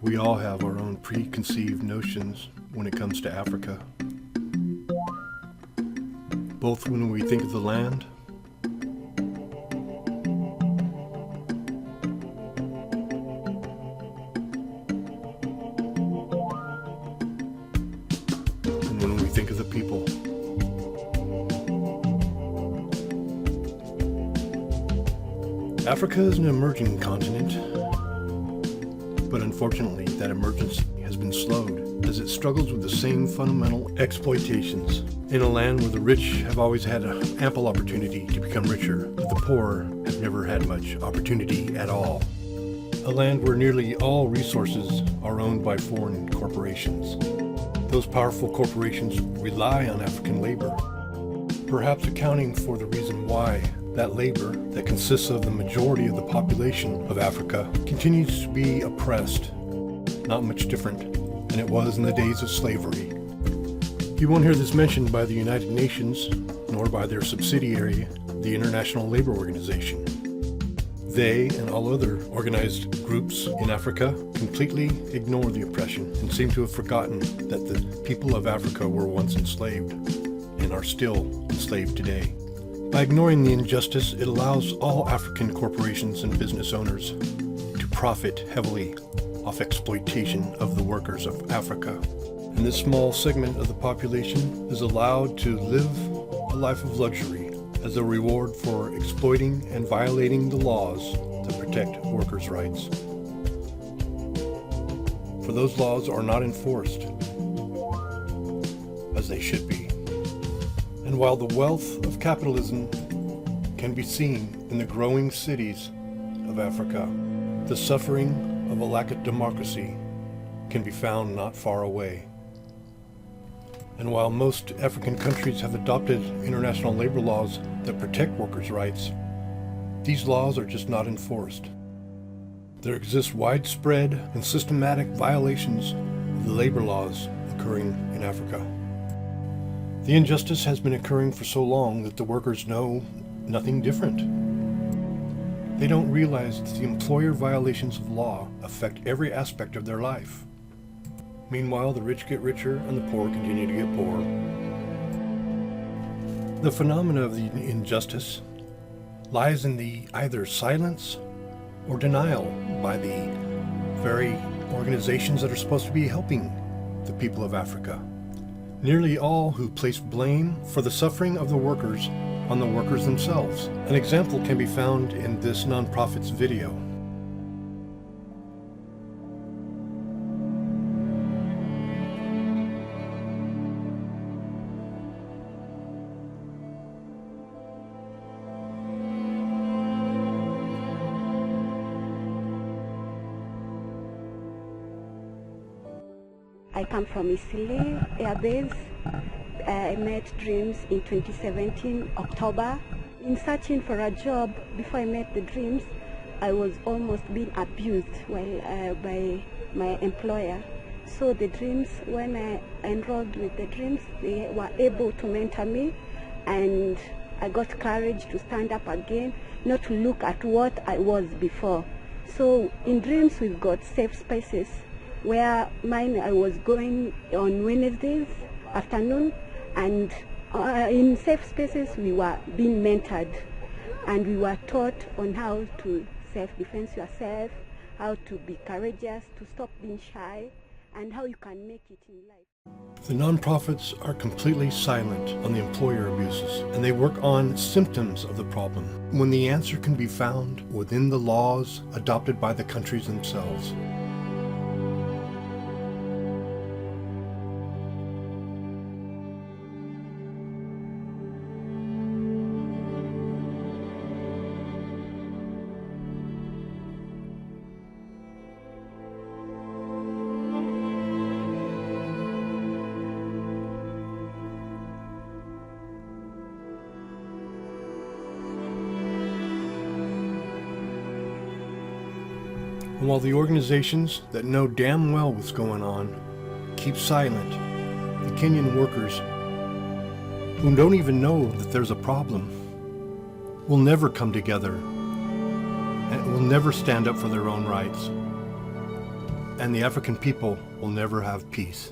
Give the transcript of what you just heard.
We all have our own preconceived notions when it comes to Africa, both when we think of the land and when we think of the people. Africa is an emerging continent, but unfortunately that emergence has been slowed as it struggles with the same fundamental exploitations. In a land where the rich have always had ample opportunity to become richer, but the poor have never had much opportunity at all. A land where nearly all resources are owned by foreign corporations. Those powerful corporations rely on African labor, perhaps accounting for the reason why that labor, that consists of the majority of the population of Africa, continues to be oppressed, not much different than it was in the days of slavery. You won't hear this mentioned by the United Nations, nor by their subsidiary, the International Labor Organization. They and all other organized groups in Africa completely ignore the oppression and seem to have forgotten that the people of Africa were once enslaved and are still enslaved today. By ignoring the injustice, it allows all African corporations and business owners to profit heavily off exploitation of the workers of Africa. And this small segment of the population is allowed to live a life of luxury as a reward for exploiting and violating the laws that protect workers' rights. For those laws are not enforced as they should be. And while the wealth of capitalism can be seen in the growing cities of Africa, the suffering of a lack of democracy can be found not far away. And while most African countries have adopted international labor laws that protect workers' rights, these laws are just not enforced. There exists widespread and systematic violations of the labor laws occurring in Africa. The injustice has been occurring for so long that the workers know nothing different. They don't realize that the employer violations of law affect every aspect of their life. Meanwhile, the rich get richer and the poor continue to get poorer. The phenomena of the injustice lies in the either silence or denial by the very organizations that are supposed to be helping the people of Africa. Nearly all who place blame for the suffering of the workers on the workers themselves. An example can be found in this nonprofit's video. I come from Isile Air Base. I met Dreams in 2017, October. In searching for a job, before I met the Dreams, I was almost being abused by my employer. So the Dreams, when I enrolled with the Dreams, they were able to mentor me, and I got courage to stand up again, not to look at what I was before. So in Dreams, we've got safe spaces where I was going on Wednesdays afternoon, and in safe spaces we were being mentored, and we were taught on how to self-defense yourself, how to be courageous, to stop being shy, and how you can make it in life. The nonprofits are completely silent on the employer abuses, and they work on symptoms of the problem when the answer can be found within the laws adopted by the countries themselves. And while the organizations that know damn well what's going on keep silent, the Kenyan workers, who don't even know that there's a problem, will never come together and will never stand up for their own rights. and the African people will never have peace.